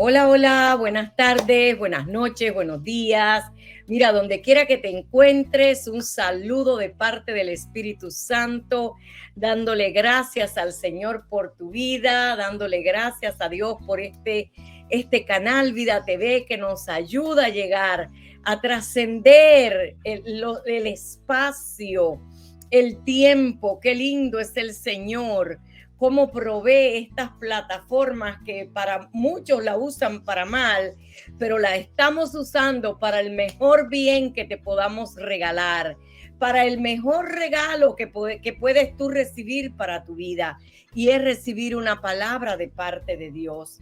Hola, hola, buenas tardes, buenas noches, buenos días. Mira, donde quiera que te encuentres, un saludo de parte del Espíritu Santo, dándole gracias al Señor por tu vida, dándole gracias a Dios por este canal Vida TV que nos ayuda a llegar, a trascender el espacio, el tiempo. Qué lindo es el Señor, cómo provee estas plataformas que para muchos la usan para mal, pero la estamos usando para el mejor bien que te podamos regalar, para el mejor regalo que puedes tú recibir para tu vida, y es recibir una palabra de parte de Dios,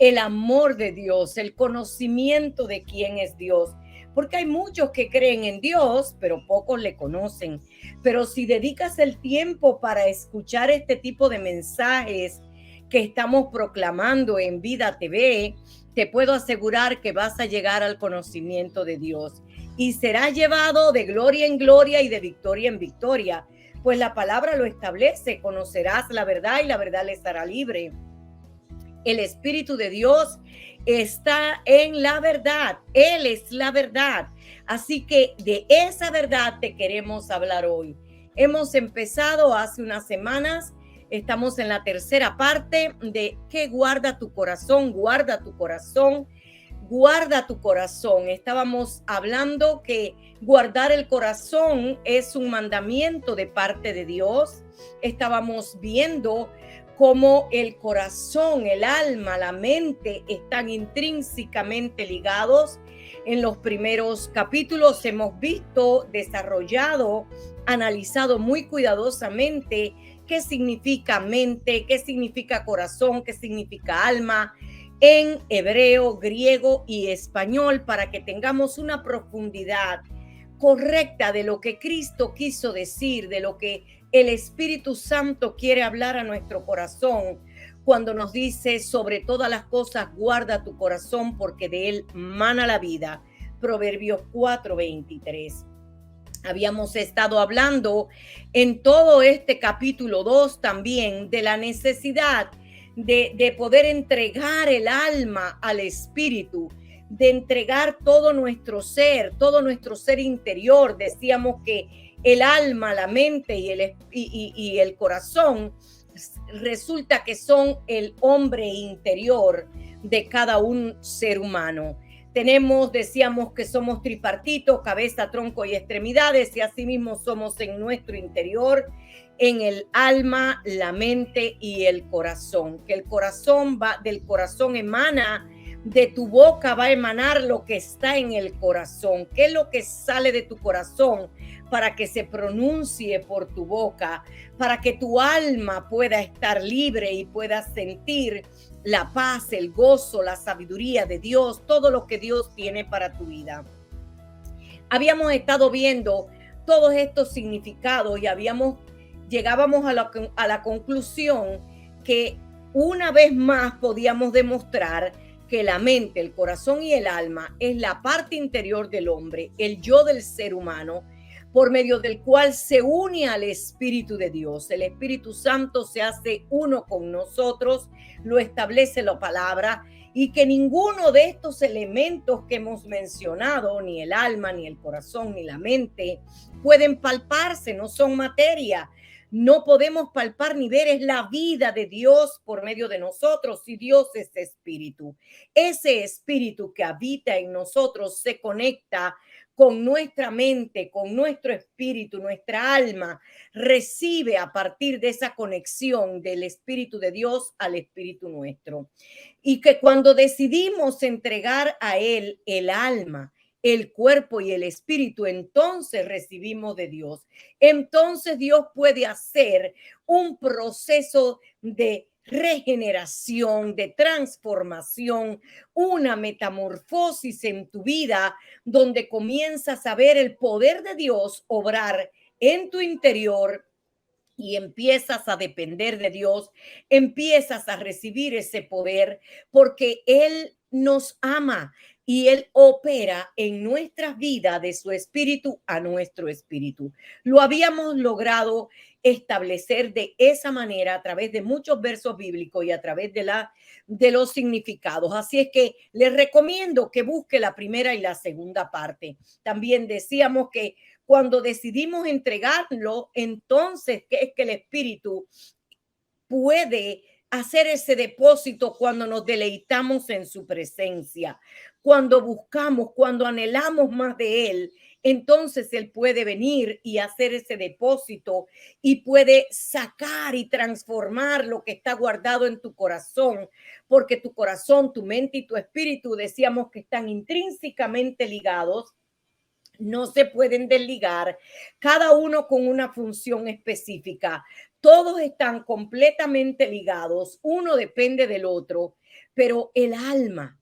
el amor de Dios, el conocimiento de quién es Dios. Porque hay muchos que creen en Dios, pero pocos le conocen. Pero si dedicas el tiempo para escuchar este tipo de mensajes que estamos proclamando en Vida TV, te puedo asegurar que vas a llegar al conocimiento de Dios y serás llevado de gloria en gloria y de victoria en victoria, pues la palabra lo establece: conocerás la verdad y la verdad les hará libre. El Espíritu de Dios está en la verdad. Él es la verdad. Así que de esa verdad te queremos hablar hoy. Hemos empezado hace unas semanas. Estamos en la tercera parte de ¿qué guarda tu corazón? Guarda tu corazón. Guarda tu corazón. Estábamos hablando que guardar el corazón es un mandamiento de parte de Dios. Estábamos viendo cómo el corazón, el alma, la mente están intrínsecamente ligados. En los primeros capítulos hemos visto, desarrollado, analizado muy cuidadosamente qué significa mente, qué significa corazón, qué significa alma, en hebreo, griego y español, para que tengamos una profundidad correcta de lo que Cristo quiso decir, de lo que el Espíritu Santo quiere hablar a nuestro corazón cuando nos dice: sobre todas las cosas guarda tu corazón, porque de él mana la vida. Proverbios 4:23. Habíamos estado hablando en todo este capítulo 2 también de la necesidad de poder entregar el alma al Espíritu, de entregar todo nuestro ser interior. Decíamos que el alma, la mente y el corazón resulta que son el hombre interior de cada un ser humano. Decíamos que somos tripartitos: cabeza, tronco y extremidades, y asimismo somos en nuestro interior, en el alma, la mente y el corazón. Que el corazón del corazón emana, de tu boca va a emanar lo que está en el corazón. ¿Qué es lo que sale de tu corazón para que se pronuncie por tu boca? Para que tu alma pueda estar libre y pueda sentir la paz, el gozo, la sabiduría de Dios, todo lo que Dios tiene para tu vida. Habíamos estado viendo todos estos significados y llegábamos a la conclusión que una vez más podíamos demostrar que la mente, el corazón y el alma es la parte interior del hombre, el yo del ser humano, por medio del cual se une al Espíritu de Dios. El Espíritu Santo se hace uno con nosotros, lo establece la palabra, y que ninguno de estos elementos que hemos mencionado, ni el alma, ni el corazón, ni la mente, pueden palparse, no son materia. No podemos palpar ni ver, es la vida de Dios por medio de nosotros, y Dios es espíritu. Ese espíritu que habita en nosotros se conecta con nuestra mente, con nuestro espíritu, nuestra alma recibe a partir de esa conexión del Espíritu de Dios al espíritu nuestro. Y que cuando decidimos entregar a Él el alma, el cuerpo y el espíritu, entonces recibimos de Dios. Entonces Dios puede hacer un proceso de regeneración, de transformación, una metamorfosis en tu vida, donde comienzas a ver el poder de Dios obrar en tu interior y empiezas a depender de Dios, empiezas a recibir ese poder, porque Él nos ama. y Él opera en nuestras vidas de su espíritu a nuestro espíritu. Lo habíamos logrado establecer de esa manera a través de muchos versos bíblicos y a través de los significados. Así es que les recomiendo que busque la primera y la segunda parte. También decíamos que cuando decidimos entregarlo, entonces que es que el espíritu puede hacer ese depósito cuando nos deleitamos en su presencia, cuando buscamos, cuando anhelamos más de Él. Entonces Él puede venir y hacer ese depósito y puede sacar y transformar lo que está guardado en tu corazón, porque tu corazón, tu mente y tu espíritu, decíamos que están intrínsecamente ligados, no se pueden desligar, cada uno con una función específica. Todos están completamente ligados, uno depende del otro, pero el alma,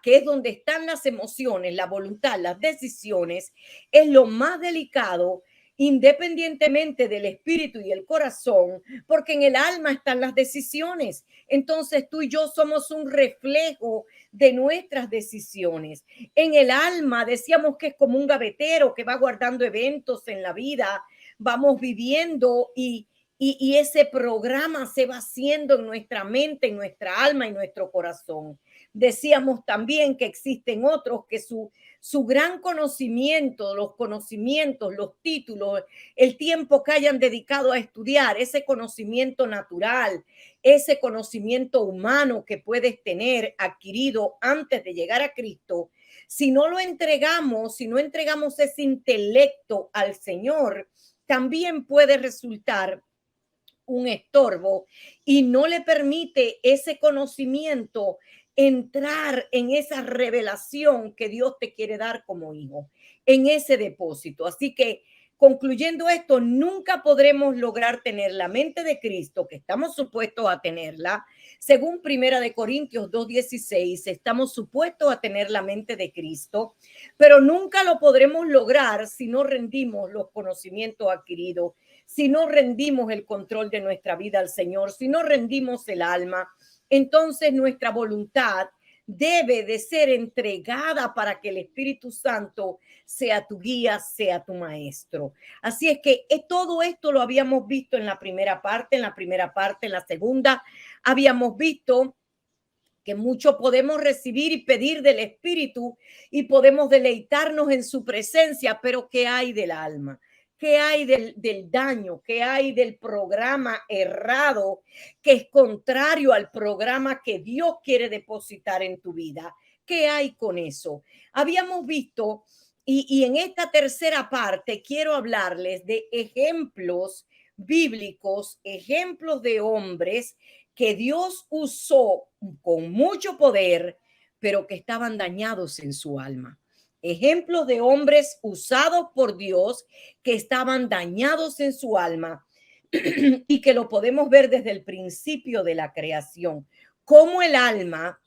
que es donde están las emociones, la voluntad, las decisiones, es lo más delicado, independientemente del espíritu y el corazón, porque en el alma están las decisiones. Entonces tú y yo somos un reflejo de nuestras decisiones. En el alma decíamos que es como un gavetero que va guardando eventos en la vida, vamos viviendo y ese programa se va haciendo en nuestra mente, en nuestra alma y nuestro corazón. Decíamos también que existen otros que su gran conocimiento, los conocimientos, los títulos, el tiempo que hayan dedicado a estudiar, ese conocimiento natural, ese conocimiento humano que puedes tener adquirido antes de llegar a Cristo, si no lo entregamos, si no entregamos ese intelecto al Señor, también puede resultar un estorbo y no le permite ese conocimiento entrar en esa revelación que Dios te quiere dar como hijo, en ese depósito. Así que concluyendo esto, nunca podremos lograr tener la mente de Cristo, que estamos supuestos a tenerla. Según Primera de Corintios 2:16, estamos supuestos a tener la mente de Cristo, pero nunca lo podremos lograr si no rendimos los conocimientos adquiridos, si no rendimos el control de nuestra vida al Señor, si no rendimos el alma. Entonces nuestra voluntad debe de ser entregada para que el Espíritu Santo sea tu guía, sea tu maestro. Así es que todo esto lo habíamos visto en la primera parte, en la segunda habíamos visto que mucho podemos recibir y pedir del Espíritu y podemos deleitarnos en su presencia, pero ¿qué hay del alma? ¿Qué hay del daño? ¿Qué hay del programa errado que es contrario al programa que Dios quiere depositar en tu vida? ¿Qué hay con eso? Habíamos visto, y en esta tercera parte quiero hablarles de ejemplos bíblicos, ejemplos de hombres que Dios usó con mucho poder, pero que estaban dañados en su alma. Ejemplos de hombres usados por Dios que estaban dañados en su alma y que lo podemos ver desde el principio de la creación. Cómo el alma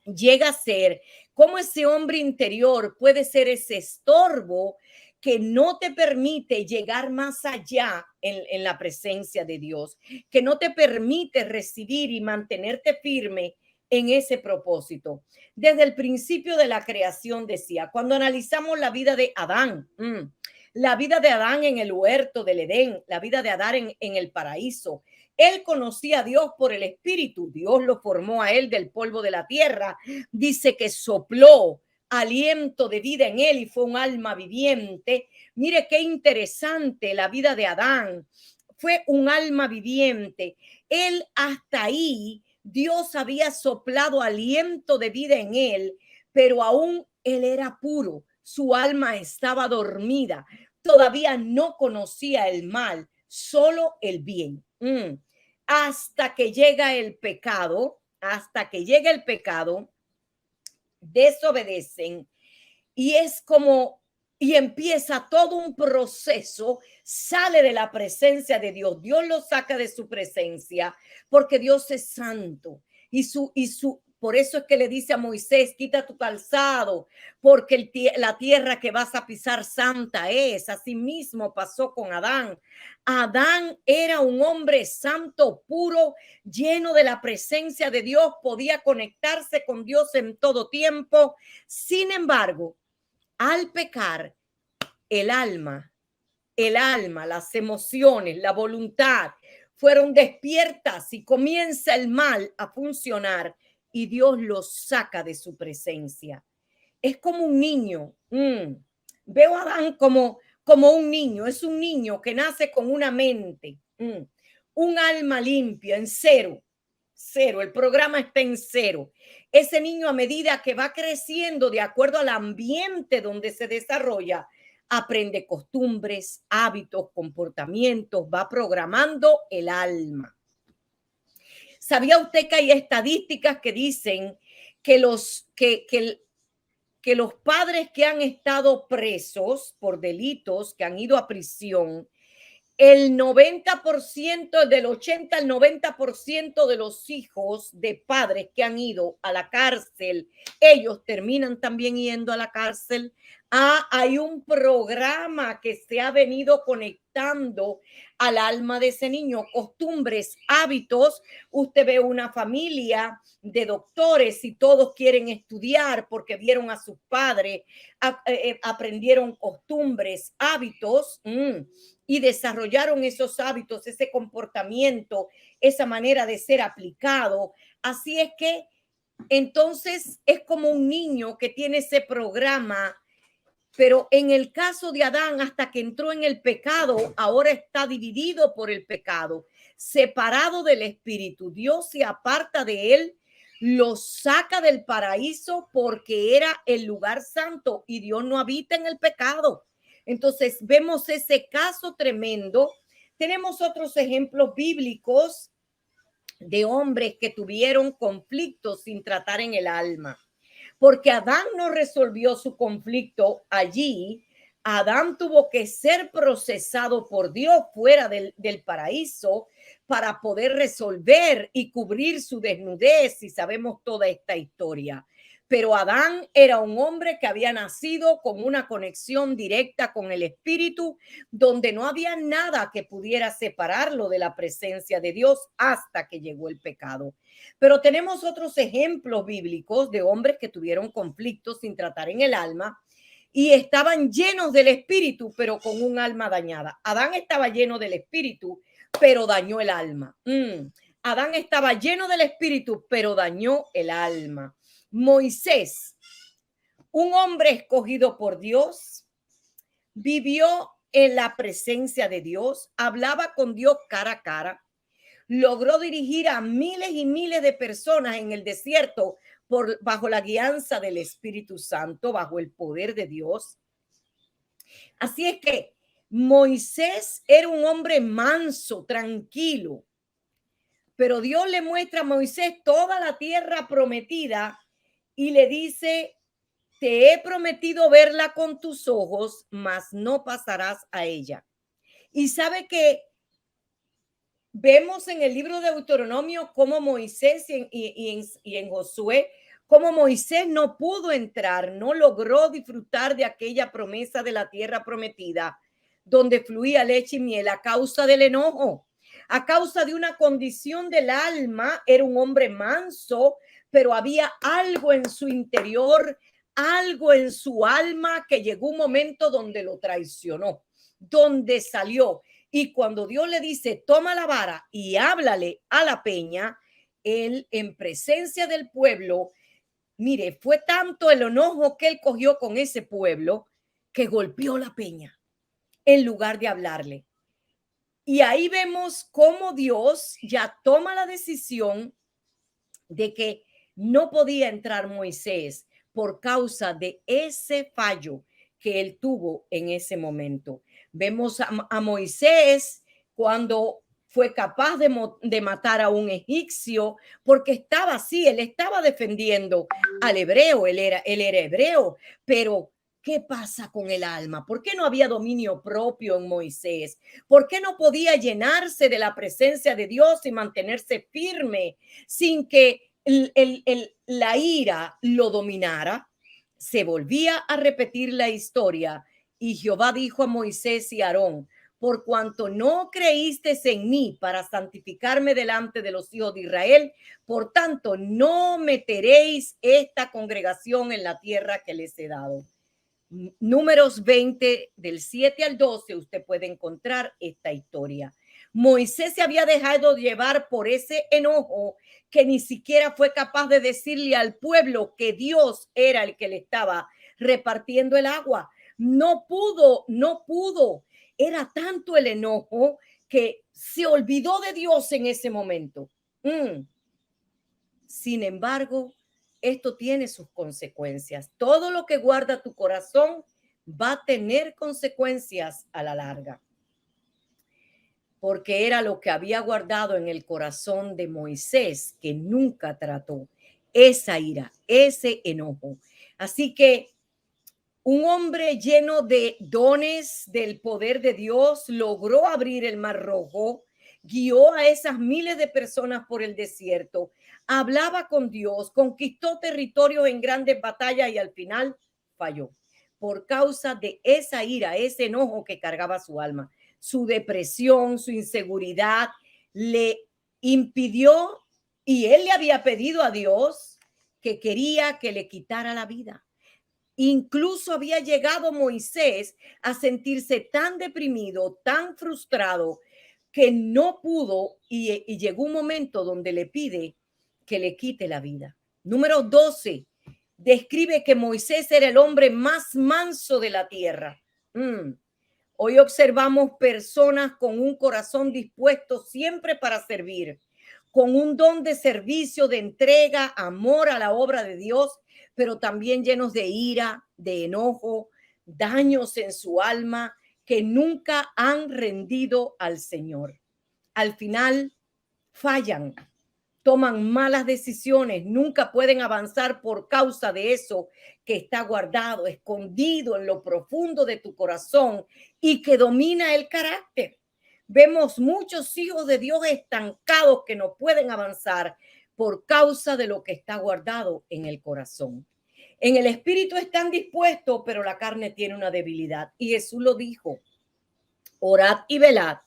llega a ser, cómo ese hombre interior puede ser ese estorbo que no te permite llegar más allá en la presencia de Dios, que no te permite recibir y mantenerte firme en ese propósito. Desde el principio de la creación decía, cuando analizamos la vida de Adán, la vida de Adán en el huerto del Edén, la vida de Adán en el paraíso, él conocía a Dios por el Espíritu. Dios lo formó a él del polvo de la tierra. Dice que sopló aliento de vida en él y fue un alma viviente. Mire qué interesante la vida de Adán. Fue un alma viviente. Él hasta ahí, Dios había soplado aliento de vida en él, pero aún él era puro. Su alma estaba dormida. Todavía no conocía el mal, solo el bien. Hasta que llega el pecado, desobedecen y es como, y empieza todo un proceso, sale de la presencia de Dios, Dios lo saca de su presencia, porque Dios es santo y Por eso es que le dice a Moisés, quita tu calzado, porque la tierra que vas a pisar santa es. Asimismo pasó con Adán. Adán era un hombre santo, puro, lleno de la presencia de Dios, podía conectarse con Dios en todo tiempo. Sin embargo, al pecar, el alma, las emociones, la voluntad fueron despiertas y comienza el mal a funcionar y Dios los saca de su presencia. Es como un niño. Veo a Adán como un niño. Es un niño que nace con una mente, un alma limpia, en cero. Cero, el programa está en cero. Ese niño, a medida que va creciendo de acuerdo al ambiente donde se desarrolla, aprende costumbres, hábitos, comportamientos, va programando el alma. ¿Sabía usted que hay estadísticas que dicen que los padres que han estado presos por delitos, que han ido a prisión, el 90%, del 80 al 90% de los hijos de padres que han ido a la cárcel, ellos terminan también yendo a la cárcel? Hay un programa que se ha venido conectando al alma de ese niño, costumbres, hábitos. Usted ve una familia de doctores y todos quieren estudiar porque vieron a sus padres, aprendieron costumbres, hábitos, y desarrollaron esos hábitos, ese comportamiento, esa manera de ser aplicado. Así es que entonces es como un niño que tiene ese programa, pero en el caso de Adán, hasta que entró en el pecado, ahora está dividido por el pecado, separado del espíritu. Dios se aparta de él, lo saca del paraíso porque era el lugar santo y Dios no habita en el pecado. Entonces vemos ese caso tremendo. Tenemos otros ejemplos bíblicos de hombres que tuvieron conflictos sin tratar en el alma, porque Adán no resolvió su conflicto allí. Adán tuvo que ser procesado por Dios fuera del paraíso para poder resolver y cubrir su desnudez, y sabemos toda esta historia. Pero Adán era un hombre que había nacido con una conexión directa con el Espíritu, donde no había nada que pudiera separarlo de la presencia de Dios hasta que llegó el pecado. Pero tenemos otros ejemplos bíblicos de hombres que tuvieron conflictos sin tratar en el alma y estaban llenos del Espíritu, pero con un alma dañada. Adán estaba lleno del Espíritu, pero dañó el alma. Adán estaba lleno del Espíritu, pero dañó el alma. Moisés, un hombre escogido por Dios, vivió en la presencia de Dios, hablaba con Dios cara a cara, logró dirigir a miles y miles de personas en el desierto bajo la guianza del Espíritu Santo, bajo el poder de Dios. Así es que Moisés era un hombre manso, tranquilo, pero Dios le muestra a Moisés toda la tierra prometida y le dice: te he prometido verla con tus ojos, mas no pasarás a ella. Y sabe que vemos en el libro de Deuteronomio cómo Moisés y en Josué, cómo Moisés no pudo entrar, no logró disfrutar de aquella promesa de la tierra prometida, donde fluía leche y miel, a causa del enojo, a causa de una condición del alma. Era un hombre manso, pero había algo en su interior, algo en su alma, que llegó un momento donde lo traicionó, donde salió. Y cuando Dios le dice: toma la vara y háblale a la peña, él, en presencia del pueblo, mire, fue tanto el enojo que él cogió con ese pueblo que golpeó la peña en lugar de hablarle. Y ahí vemos cómo Dios ya toma la decisión de que no podía entrar Moisés por causa de ese fallo que él tuvo en ese momento. Vemos a Moisés cuando fue capaz de matar a un egipcio, porque estaba así, él estaba defendiendo al hebreo, él era hebreo, pero ¿qué pasa con el alma? ¿Por qué no había dominio propio en Moisés? ¿Por qué no podía llenarse de la presencia de Dios y mantenerse firme sin que la ira lo dominara, se volvía a repetir la historia y Jehová dijo a Moisés y Aarón: por cuanto no creísteis en mí para santificarme delante de los hijos de Israel, por tanto no meteréis esta congregación en la tierra que les he dado. Números 20, del 7 al 12, usted puede encontrar esta historia. Moisés se había dejado llevar por ese enojo que ni siquiera fue capaz de decirle al pueblo que Dios era el que le estaba repartiendo el agua. No pudo. Era tanto el enojo que se olvidó de Dios en ese momento. Sin embargo, esto tiene sus consecuencias. Todo lo que guarda tu corazón va a tener consecuencias a la larga. Porque era lo que había guardado en el corazón de Moisés, que nunca trató, esa ira, ese enojo. Así que un hombre lleno de dones del poder de Dios logró abrir el Mar Rojo, guió a esas miles de personas por el desierto, hablaba con Dios, conquistó territorios en grandes batallas y al final falló por causa de esa ira, ese enojo que cargaba su alma. Su depresión, su inseguridad le impidió, y él le había pedido a Dios que quería que le quitara la vida. Incluso había llegado Moisés a sentirse tan deprimido, tan frustrado, que no pudo y llegó un momento donde le pide que le quite la vida. Número 12, describe que Moisés era el hombre más manso de la tierra. Hoy observamos personas con un corazón dispuesto siempre para servir, con un don de servicio, de entrega, amor a la obra de Dios, pero también llenos de ira, de enojo, daños en su alma, que nunca han rendido al Señor. Al final fallan, toman malas decisiones, nunca pueden avanzar por causa de eso que está guardado, escondido en lo profundo de tu corazón y que domina el carácter. Vemos muchos hijos de Dios estancados que no pueden avanzar por causa de lo que está guardado en el corazón. En el espíritu están dispuestos, pero la carne tiene una debilidad. Y Jesús lo dijo: orad y velad,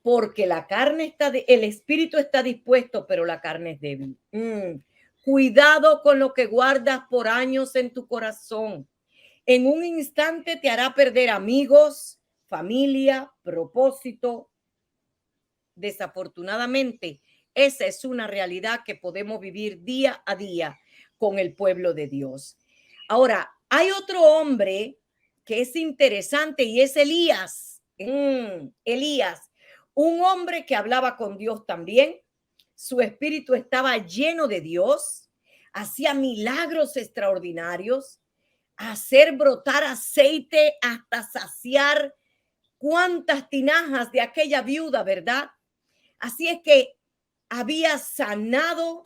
porque la carne el espíritu está dispuesto, pero la carne es débil. Cuidado con lo que guardas por años en tu corazón. En un instante te hará perder amigos, familia, propósito. Desafortunadamente, esa es una realidad que podemos vivir día a día con el pueblo de Dios. Ahora, hay otro hombre que es interesante y es Elías. Elías, un hombre que hablaba con Dios también. Su espíritu estaba lleno de Dios, hacía milagros extraordinarios, hacer brotar aceite hasta saciar cuántas tinajas de aquella viuda, ¿verdad? Así es que había sanado,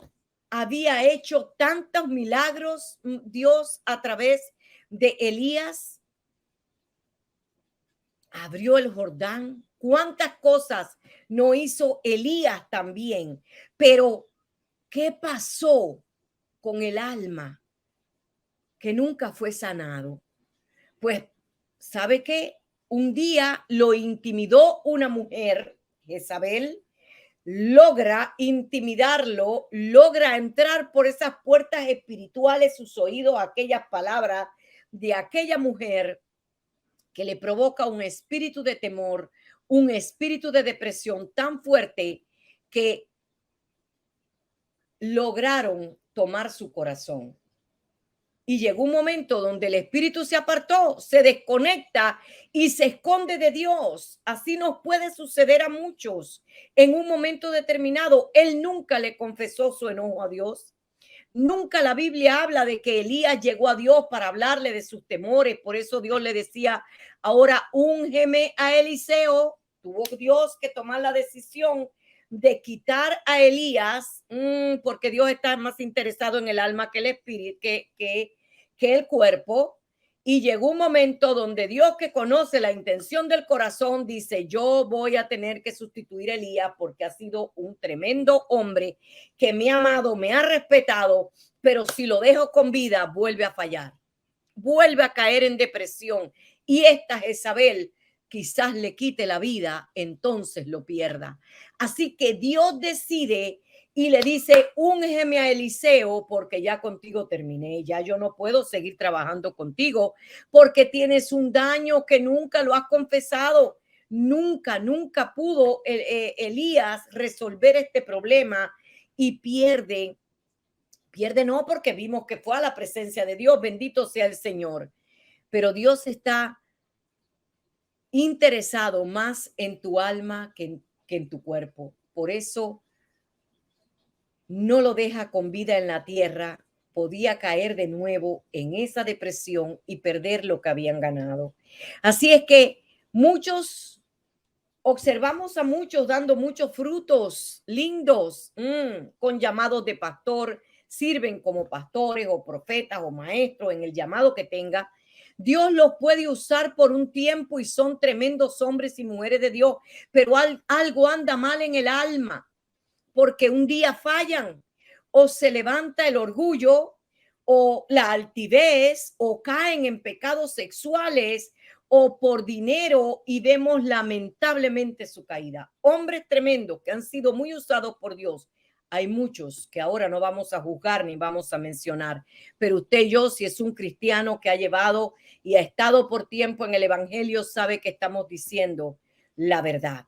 había hecho tantos milagros Dios a través de Elías. Abrió el Jordán. Cuántas cosas no hizo Elías también. Pero, ¿qué pasó con el alma que nunca fue sanado? Pues, ¿sabe qué? Un día lo intimidó una mujer, Jezabel, logra intimidarlo, logra entrar por esas puertas espirituales, sus oídos, aquellas palabras de aquella mujer que le provoca un espíritu de temor, un espíritu de depresión tan fuerte que lograron tomar su corazón. Y llegó un momento donde el espíritu se apartó, se desconecta y se esconde de Dios. Así nos puede suceder a muchos. En un momento determinado, él nunca le confesó su enojo a Dios. Nunca la Biblia habla de que Elías llegó a Dios para hablarle de sus temores. Por eso Dios le decía: ahora úngeme a Eliseo. Tuvo Dios que tomar la decisión de quitar a Elías, porque Dios está más interesado en el alma que el espíritu, que el cuerpo. Y llegó un momento donde Dios, que conoce la intención del corazón, dice: yo voy a tener que sustituir a Elías porque ha sido un tremendo hombre que me ha amado, me ha respetado, pero si lo dejo con vida, vuelve a fallar, vuelve a caer en depresión. Y esta Jezabel quizás le quite la vida, entonces lo pierda. Así que Dios decide y le dice: úngeme a Eliseo porque ya contigo terminé, ya yo no puedo seguir trabajando contigo porque tienes un daño que nunca lo has confesado. Nunca pudo Elías resolver este problema y pierde no, porque vimos que fue a la presencia de Dios, bendito sea el Señor. Pero Dios está interesado más en tu alma que en tu cuerpo. Por eso no lo deja con vida en la tierra. Podía caer de nuevo en esa depresión y perder lo que habían ganado. Así es que observamos a muchos dando muchos frutos lindos, con llamados de pastor, sirven como pastores o profetas o maestros en el llamado que tenga. Dios los puede usar por un tiempo y son tremendos hombres y mujeres de Dios, pero algo anda mal en el alma, porque un día fallan o se levanta el orgullo o la altivez o caen en pecados sexuales o por dinero y vemos lamentablemente su caída. Hombres tremendos que han sido muy usados por Dios. Hay muchos que ahora no vamos a juzgar ni vamos a mencionar, pero usted y yo, si es un cristiano que ha llevado y ha estado por tiempo en el evangelio, sabe que estamos diciendo la verdad.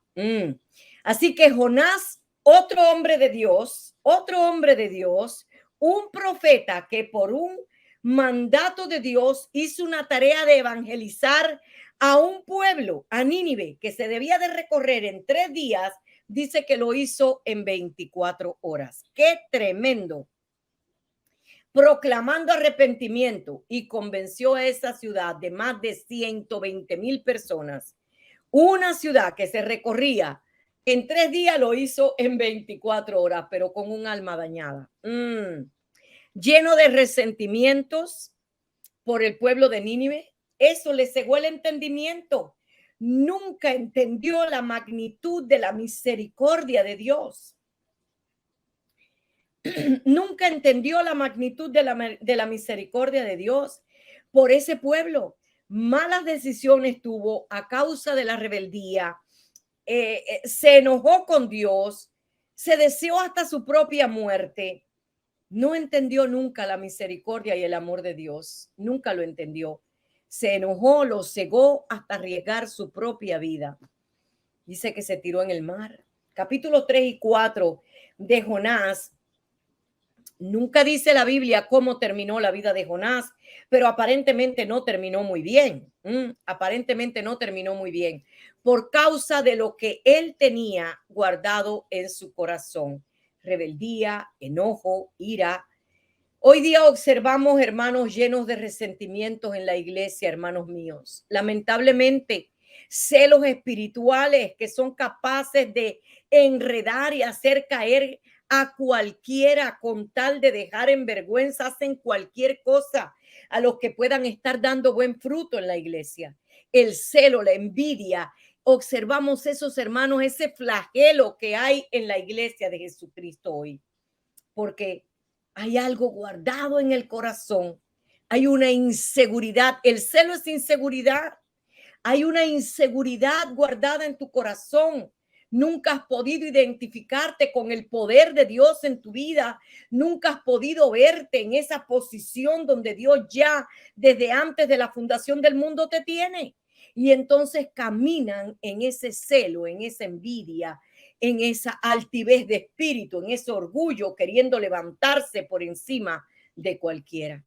Así que Jonás, otro hombre de Dios, un profeta que por un mandato de Dios hizo una tarea de evangelizar a un pueblo, a Nínive, que se debía de recorrer en 3 días, dice que lo hizo en 24 horas. ¡Qué tremendo! Proclamando arrepentimiento, y convenció a esa ciudad de más de 120,000 personas. Una ciudad que se recorría en 3 días, lo hizo en 24 horas, pero con un alma dañada. Lleno de resentimientos por el pueblo de Nínive. Eso le cegó el entendimiento. Nunca entendió la magnitud de la misericordia de Dios. Nunca entendió la magnitud de la misericordia de Dios por ese pueblo. Malas decisiones tuvo a causa de la rebeldía. Se enojó con Dios, se deseó hasta su propia muerte. No entendió nunca la misericordia y el amor de Dios. Nunca lo entendió. Se enojó, lo cegó hasta arriesgar su propia vida. Dice que se tiró en el mar. Capítulo 3 y 4 de Jonás. Nunca dice la Biblia cómo terminó la vida de Jonás, pero aparentemente no terminó muy bien. Aparentemente no terminó muy bien por causa de lo que él tenía guardado en su corazón. Rebeldía, enojo, ira. Hoy día observamos hermanos llenos de resentimientos en la iglesia, hermanos míos. Lamentablemente, celos espirituales que son capaces de enredar y hacer caer a cualquiera con tal de dejar en vergüenza, hacen cualquier cosa a los que puedan estar dando buen fruto en la iglesia. El celo, la envidia. Observamos esos hermanos, ese flagelo que hay en la iglesia de Jesucristo hoy, porque hay algo guardado en el corazón, hay una inseguridad. El celo es inseguridad. Hay una inseguridad guardada en tu corazón. Nunca has podido identificarte con el poder de Dios en tu vida. Nunca has podido verte en esa posición donde Dios ya desde antes de la fundación del mundo te tiene. Y entonces caminan en ese celo, en esa envidia, en esa altivez de espíritu, en ese orgullo, queriendo levantarse por encima de cualquiera.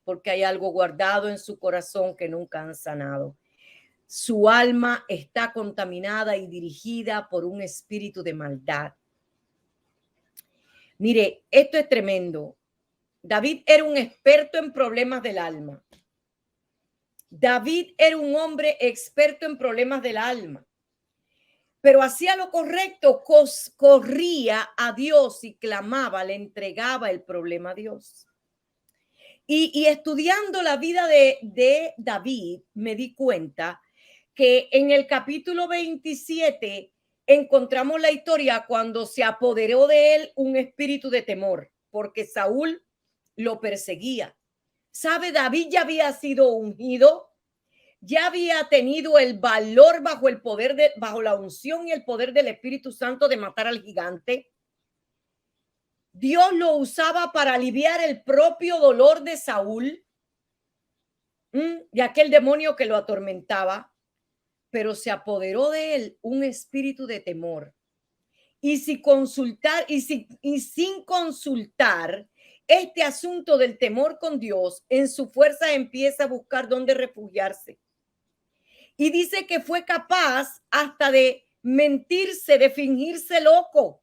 Porque hay algo guardado en su corazón que nunca han sanado. Su alma está contaminada y dirigida por un espíritu de maldad. Mire, esto es tremendo. David era un experto en problemas del alma. David era un hombre experto en problemas del alma, pero hacía lo correcto, corría a Dios y clamaba, le entregaba el problema a Dios. Y estudiando la vida de David, me di cuenta que en el capítulo 27 encontramos la historia cuando se apoderó de él un espíritu de temor, porque Saúl lo perseguía. ¿Sabe? David ya había sido ungido, ya había tenido el valor bajo la unción y el poder del Espíritu Santo de matar al gigante. Dios lo usaba para aliviar el propio dolor de Saúl, de aquel demonio que lo atormentaba, pero se apoderó de él un espíritu de temor. Y sin consultar este asunto del temor con Dios, en su fuerza empieza a buscar dónde refugiarse. Y dice que fue capaz hasta de mentirse, de fingirse loco,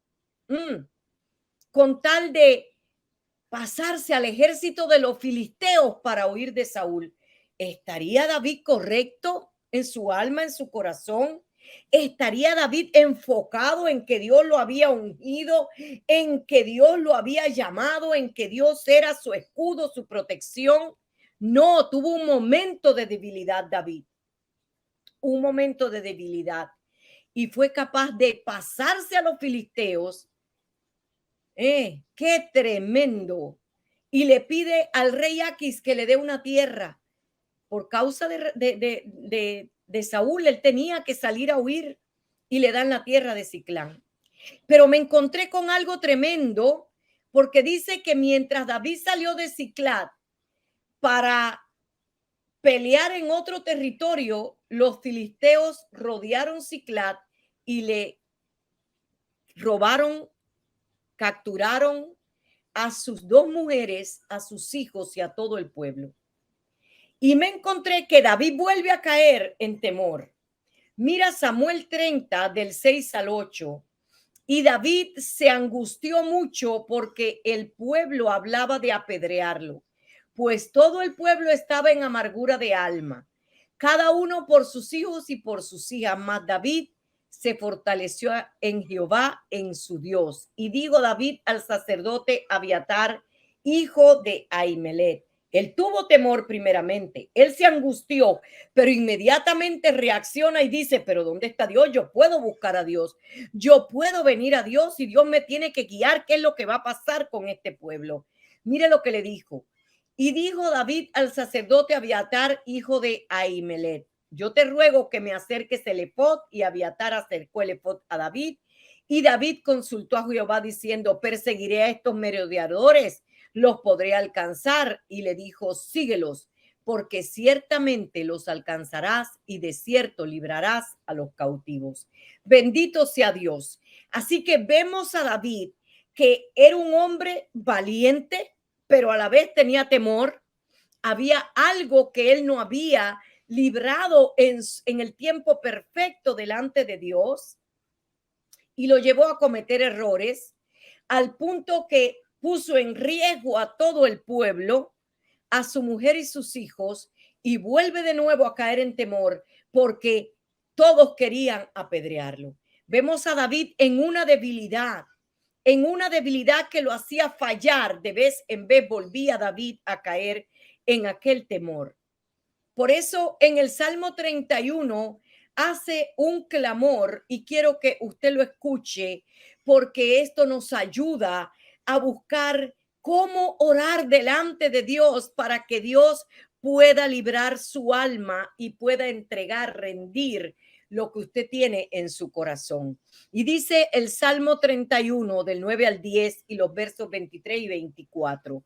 con tal de pasarse al ejército de los filisteos para huir de Saúl. ¿Estaría David correcto en su alma, en su corazón? ¿Estaría David enfocado en que Dios lo había ungido, en que Dios lo había llamado, en que Dios era su escudo, su protección? No, tuvo un momento de debilidad David, un momento de debilidad, y fue capaz de pasarse a los filisteos. ¡Qué tremendo! Y le pide al rey Aquis que le dé una tierra. Por causa de Saúl, él tenía que salir a huir y le dan la tierra de Ciclán. Pero me encontré con algo tremendo, porque dice que mientras David salió de Ciclad para pelear en otro territorio, los filisteos rodearon Ciclad y le robaron, capturaron a sus dos mujeres, a sus hijos y a todo el pueblo. Y me encontré que David vuelve a caer en temor. Mira Samuel 30 del 6 al 8. Y David se angustió mucho porque el pueblo hablaba de apedrearlo, pues todo el pueblo estaba en amargura de alma, cada uno por sus hijos y por sus hijas. Mas David se fortaleció en Jehová, en su Dios. Y dijo David al sacerdote Abiatar, hijo de Ahimelech. Él tuvo temor primeramente, él se angustió, pero inmediatamente reacciona y dice, pero ¿dónde está Dios? Yo puedo buscar a Dios, yo puedo venir a Dios y Dios me tiene que guiar. ¿Qué es lo que va a pasar con este pueblo? Mire lo que le dijo. Y dijo David al sacerdote Abiatar, hijo de Ahimelech, yo te ruego que me acerques el efod. Y Abiatar acercó el efod a David. Y David consultó a Jehová diciendo, perseguiré a estos merodeadores, los podré alcanzar. Y le dijo, síguelos, porque ciertamente los alcanzarás y de cierto librarás a los cautivos. Bendito sea Dios. Así que vemos a David, que era un hombre valiente, pero a la vez tenía temor. Había algo que él no había librado en el tiempo perfecto delante de Dios, y lo llevó a cometer errores al punto que puso en riesgo a todo el pueblo, a su mujer y sus hijos, y vuelve de nuevo a caer en temor porque todos querían apedrearlo. Vemos a David en una debilidad que lo hacía fallar. De vez en vez volvía David a caer en aquel temor. Por eso en el Salmo 31 hace un clamor, y quiero que usted lo escuche, porque esto nos ayuda a buscar cómo orar delante de Dios para que Dios pueda librar su alma y pueda entregar, rendir lo que usted tiene en su corazón. Y dice el Salmo 31 del 9 al 10 y los versos 23 y 24.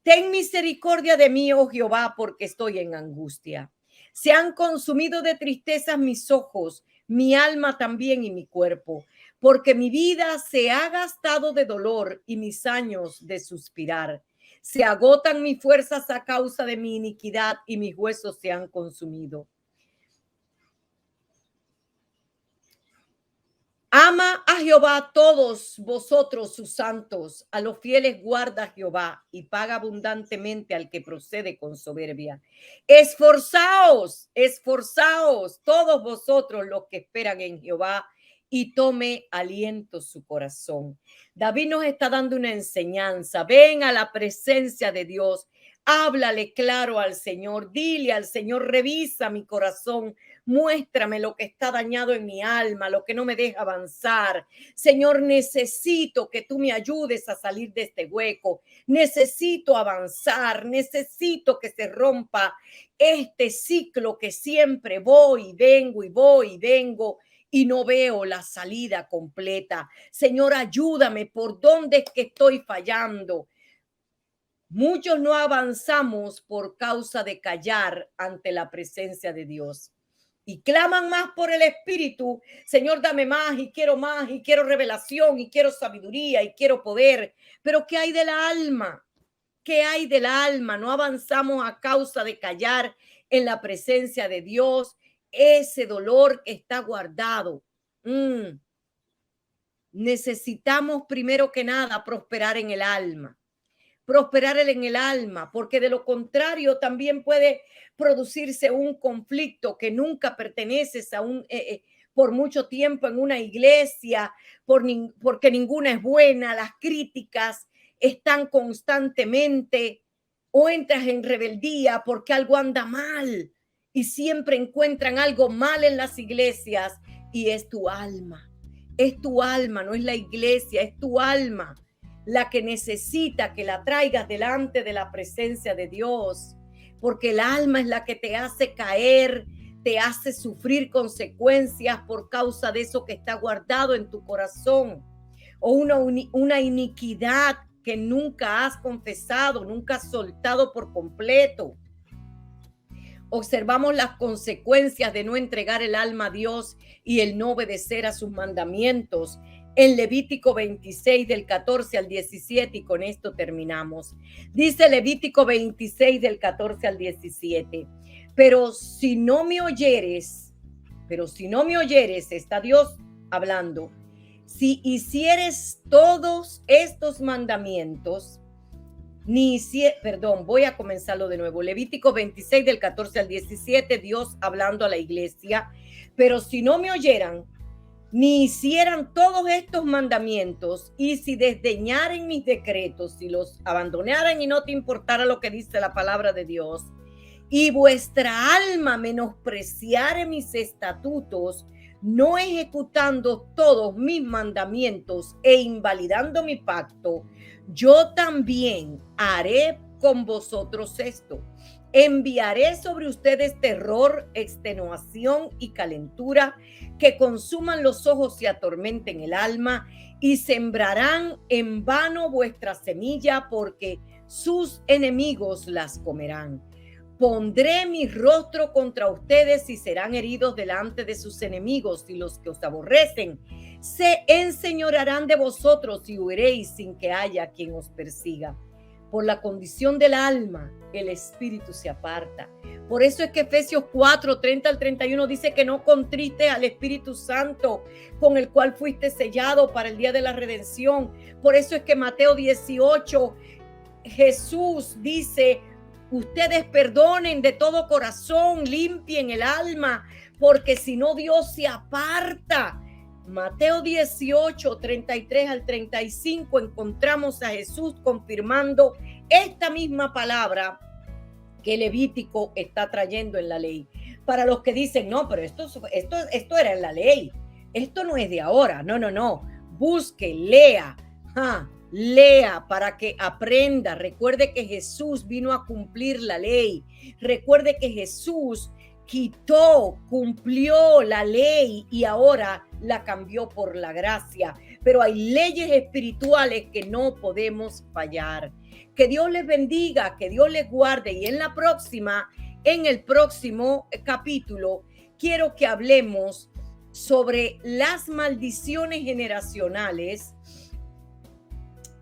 Ten misericordia de mí, oh Jehová, porque estoy en angustia. Se han consumido de tristezas mis ojos, mi alma también y mi cuerpo, porque mi vida se ha gastado de dolor y mis años de suspirar. Se agotan mis fuerzas a causa de mi iniquidad y mis huesos se han consumido. Ama a Jehová todos vosotros sus santos, a los fieles guarda Jehová y paga abundantemente al que procede con soberbia. Esforzaos, esforzaos todos vosotros los que esperan en Jehová y tome aliento su corazón. David nos está dando una enseñanza. Ven a la presencia de Dios. Háblale claro al Señor, dile al Señor, revisa mi corazón, muéstrame lo que está dañado en mi alma, lo que no me deja avanzar. Señor, necesito que tú me ayudes a salir de este hueco, necesito avanzar, necesito que se rompa este ciclo que siempre voy y vengo y voy y vengo y no veo la salida completa. Señor, ayúdame, ¿por dónde es que estoy fallando? Muchos no avanzamos por causa de callar ante la presencia de Dios y claman más por el Espíritu. Señor, dame más y quiero revelación y quiero sabiduría y quiero poder. Pero ¿qué hay de la alma? ¿Qué hay del alma? No avanzamos a causa de callar en la presencia de Dios. Ese dolor que está guardado. Necesitamos primero que nada prosperar en el alma. Prosperar en el alma, porque de lo contrario también puede producirse un conflicto que nunca perteneces a por mucho tiempo en una iglesia, porque ninguna es buena, las críticas están constantemente, o entras en rebeldía porque algo anda mal y siempre encuentran algo mal en las iglesias y es tu alma, no es la iglesia, es tu alma la que necesita que la traigas delante de la presencia de Dios, porque el alma es la que te hace caer, te hace sufrir consecuencias por causa de eso que está guardado en tu corazón, o una iniquidad que nunca has confesado, nunca has soltado por completo. Observamos las consecuencias de no entregar el alma a Dios y el no obedecer a sus mandamientos en Levítico 26 del 14 al 17 y con esto terminamos. Dice Levítico 26 del 14 al 17, pero si no me oyeres, está Dios hablando, si hicieres todos estos mandamientos, voy a comenzarlo de nuevo. Levítico 26 del 14 al 17, Dios hablando a la iglesia, pero si no me oyeran, ni hicieran todos estos mandamientos, y si desdeñaren mis decretos, si los abandonaran y no te importara lo que dice la palabra de Dios, y vuestra alma menospreciare mis estatutos, no ejecutando todos mis mandamientos e invalidando mi pacto, yo también haré con vosotros esto. Enviaré sobre ustedes terror, extenuación y calentura que consuman los ojos y atormenten el alma, y sembrarán en vano vuestra semilla, porque sus enemigos las comerán. Pondré mi rostro contra ustedes y serán heridos delante de sus enemigos, y los que os aborrecen se enseñorearán de vosotros y huiréis sin que haya quien os persiga. Por la condición del alma, el espíritu se aparta. Por eso es que Efesios 4, 30 al 31 dice que no contriste al Espíritu Santo, con el cual fuiste sellado para el día de la redención. Por eso es que Mateo 18, Jesús dice: ustedes perdonen de todo corazón, limpien el alma, porque si no, Dios se aparta. Mateo 18, 33 al 35 encontramos a Jesús confirmando esta misma palabra que Levítico está trayendo en la ley. Para los que dicen, no, pero esto era en la ley, esto no es de ahora. No. Busque, lea, lea para que aprenda. Recuerde que Jesús vino a cumplir la ley. Recuerde que Jesús cumplió la ley y ahora la cambió por la gracia. Pero hay leyes espirituales que no podemos fallar. Que Dios les bendiga, que Dios les guarde. Y en el próximo capítulo, quiero que hablemos sobre las maldiciones generacionales,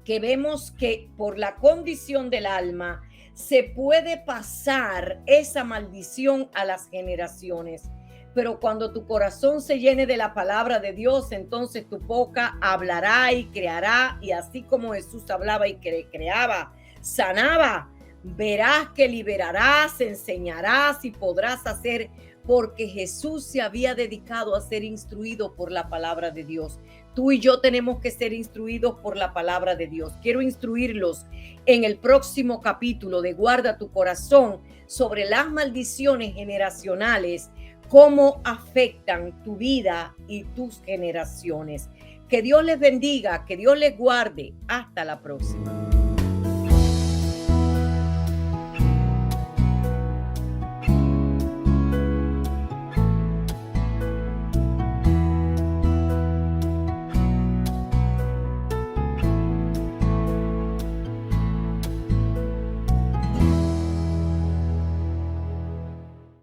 que vemos que por la condición del alma se puede pasar esa maldición a las generaciones. Pero cuando tu corazón se llene de la palabra de Dios, entonces tu boca hablará y creará, y así como Jesús hablaba y creaba, sanaba, verás que liberarás, enseñarás y podrás hacer, porque Jesús se había dedicado a ser instruido por la palabra de Dios. Tú y yo tenemos que ser instruidos por la palabra de Dios. Quiero instruirlos en el próximo capítulo de Guarda tu corazón sobre las maldiciones generacionales, cómo afectan tu vida y tus generaciones. Que Dios les bendiga, que Dios les guarde. Hasta la próxima.